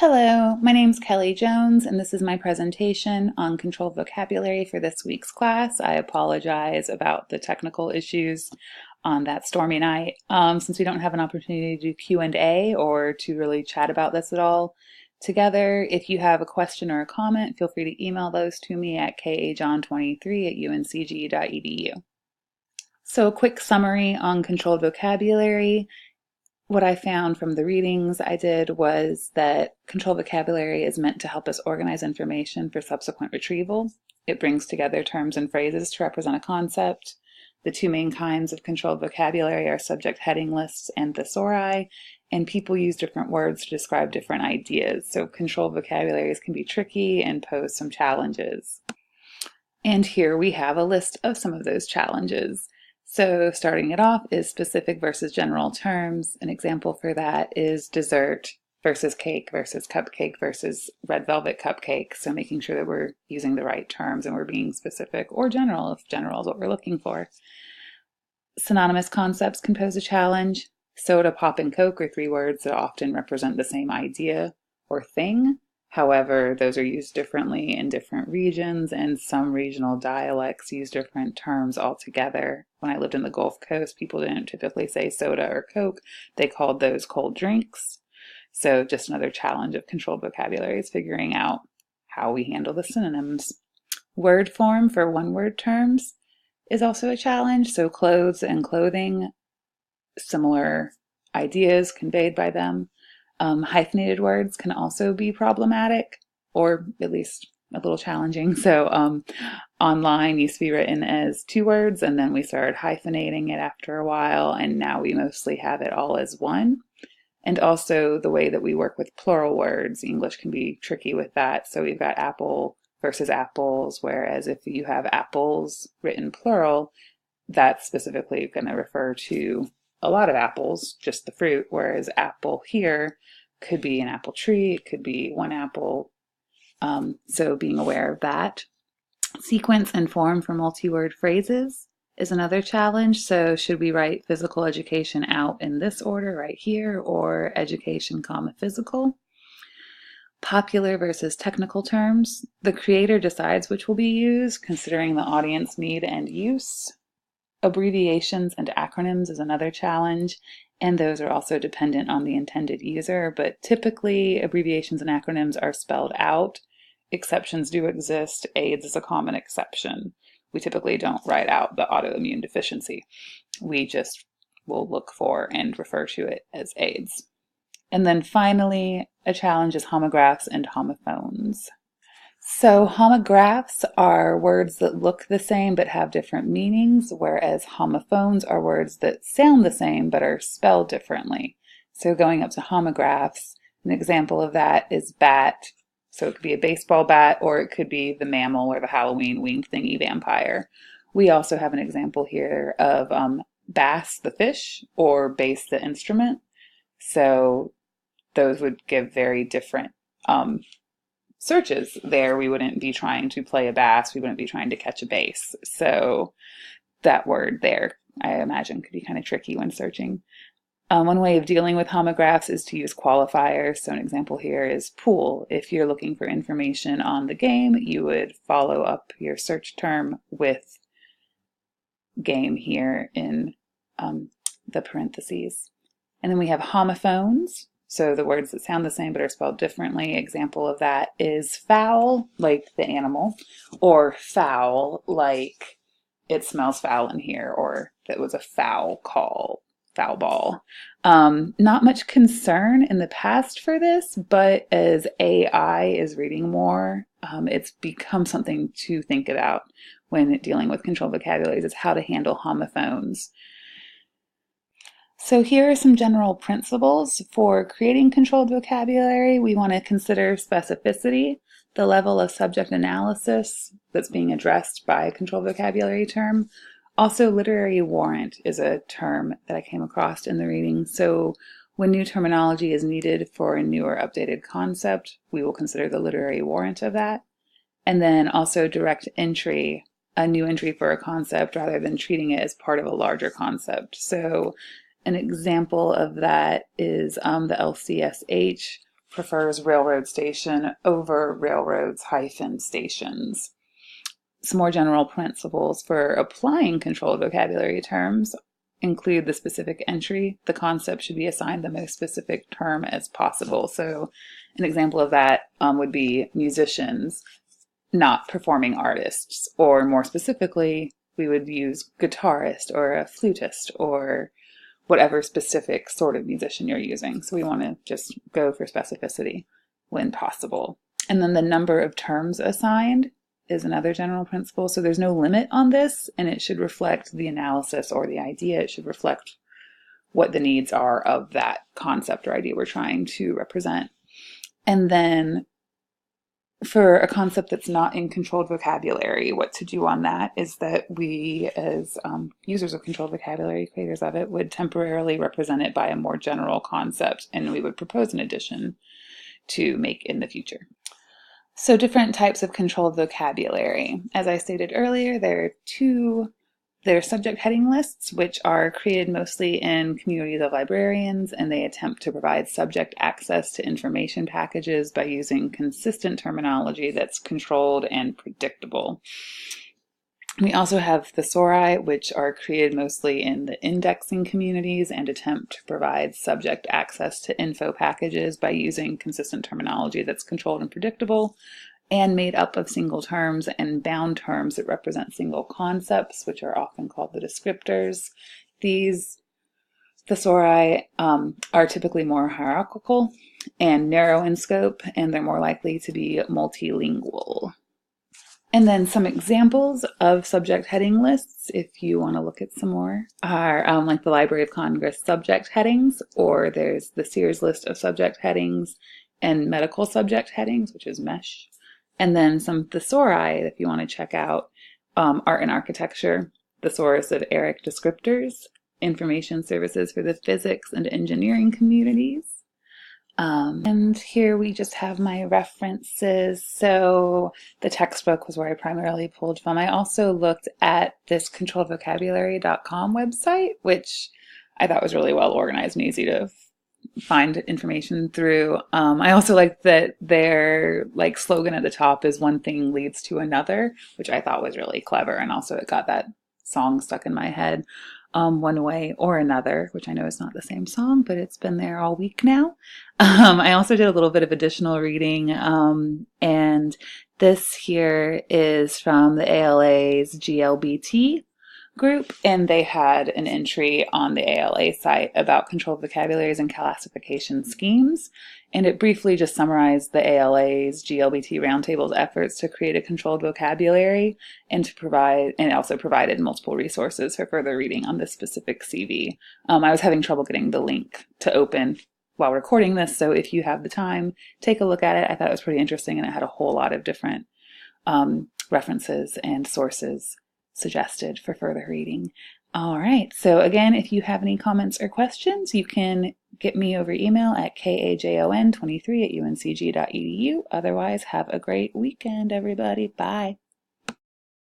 Hello, my name's Kelly Jones, and this is my presentation on controlled vocabulary for this week's class. I apologize about the technical issues on that stormy night. Since we don't have an opportunity to do Q&A or to really chat about this at all together, if you have a question or a comment, feel free to email those to me at kajohn23@uncg.edu. So a quick summary on controlled vocabulary. What I found from the readings I did was that controlled vocabulary is meant to help us organize information for subsequent retrieval. It brings together terms and phrases to represent a concept. The two main kinds of controlled vocabulary are subject heading lists and thesauri, and people use different words to describe different ideas. So controlled vocabularies can be tricky and pose some challenges. And here we have a list of some of those challenges. So starting it off is specific versus general terms. An example for that is dessert versus cake versus cupcake versus red velvet cupcake. So making sure that we're using the right terms and we're being specific or general if general is what we're looking for. Synonymous concepts can pose a challenge. Soda, pop, and Coke are three words that often represent the same idea or thing. However, those are used differently in different regions, and some regional dialects use different terms altogether. When I lived in the Gulf Coast, people didn't typically say soda or Coke. They called those cold drinks. So just another challenge of controlled vocabulary is figuring out how we handle the synonyms. Word form for one-word terms is also a challenge. So clothes and clothing, similar ideas conveyed by them. Hyphenated words can also be problematic, or at least a little challenging. So online used to be written as two words, and then we started hyphenating it after a while, and now we mostly have it all as one. And also the way that we work with plural words, English can be tricky with that. So we've got apple versus apples, whereas if you have apples written plural, that's specifically going to refer to a lot of apples, just the fruit, whereas apple here could be an apple tree, it could be one apple. So being aware of that. Sequence and form for multi-word phrases is another challenge. So should we write physical education out in this order right here, or education, comma, physical? Popular versus technical terms. The creator decides which will be used, considering the audience need and use. Abbreviations and acronyms is another challenge, and those are also dependent on the intended user, but typically abbreviations and acronyms are spelled out. Exceptions do exist. AIDS is a common exception. We typically don't write out the autoimmune deficiency. We just will look for and refer to it as AIDS. And then finally, a challenge is homographs and homophones. So homographs are words that look the same but have different meanings, whereas homophones are words that sound the same but are spelled differently. So going up to homographs, an example of that is bat. So it could be a baseball bat, or it could be the mammal or the Halloween winged thingy vampire. We also have an example here of bass, the fish, or bass, the instrument. So those would give very different searches there. We wouldn't be trying to play a bass, we wouldn't be trying to catch a bass. So that word there, I imagine, could be kind of tricky when searching. One way of dealing with homographs is to use qualifiers. So an example here is pool. If you're looking for information on the game, you would follow up your search term with game here in the parentheses. And then we have homophones. So the words that sound the same but are spelled differently. Example of that is foul, like the animal, or foul, like it smells foul in here, or that was a foul call, foul ball. Not much concern in the past for this, but as AI is reading more, it's become something to think about when dealing with controlled vocabularies, is how to handle homophones. So here are some general principles for creating controlled vocabulary. We want to consider specificity, the level of subject analysis that's being addressed by a controlled vocabulary term. Also, literary warrant is a term that I came across in the reading. So when new terminology is needed for a new or updated concept, we will consider the literary warrant of that. And then also direct entry, a new entry for a concept rather than treating it as part of a larger concept. So an example of that is the LCSH prefers railroad station over railroads-stations. Some more general principles for applying controlled vocabulary terms include the specific entry. The concept should be assigned the most specific term as possible. So an example of that would be musicians, not performing artists, or more specifically, we would use guitarist or a flutist or whatever specific sort of musician you're using. So we want to just go for specificity when possible. And then the number of terms assigned is another general principle. So there's no limit on this, and it should reflect the analysis or the idea. It should reflect what the needs are of that concept or idea we're trying to represent. And then for a concept that's not in controlled vocabulary, what to do on that is that we, as users of controlled vocabulary, creators of it, would temporarily represent it by a more general concept, and we would propose an addition to make in the future. So different types of controlled vocabulary. As I stated earlier, there are subject heading lists, which are created mostly in communities of librarians, and they attempt to provide subject access to information packages by using consistent terminology that's controlled and predictable. We also have thesauri, which are created mostly in the indexing communities and attempt to provide subject access to info packages by using consistent terminology that's controlled and predictable and made up of single terms and bound terms that represent single concepts, which are often called the descriptors. These thesauri are typically more hierarchical and narrow in scope, and they're more likely to be multilingual. And then some examples of subject heading lists, if you want to look at some more, are like the Library of Congress subject headings, or there's the Sears list of subject headings and medical subject headings, which is MESH. And then some thesauri, if you want to check out, art and architecture, thesaurus of Eric descriptors, information services for the physics and engineering communities. And here we just have my references. So the textbook was where I primarily pulled from. I also looked at this controlledvocabulary.com website, which I thought was really well organized and easy to find information through. I also like that their slogan at the top is "one thing leads to another," which I thought was really clever. And also it got that song stuck in my head. One way or another, which I know is not the same song, but it's been there all week now. I also did a little bit of additional reading, and this here is from the ALA's GLBT group, and they had an entry on the ALA site about controlled vocabularies and classification schemes, and it briefly just summarized the ALA's GLBT Roundtable's efforts to create a controlled vocabulary and also provided multiple resources for further reading on this specific CV. I was having trouble getting the link to open while recording this, so if you have the time, take a look at it. I thought it was pretty interesting, and it had a whole lot of different references and sources suggested for further reading. All right, so again, if you have any comments or questions, you can get me over email at kajon23@uncg.edu. Otherwise, have a great weekend, everybody. Bye.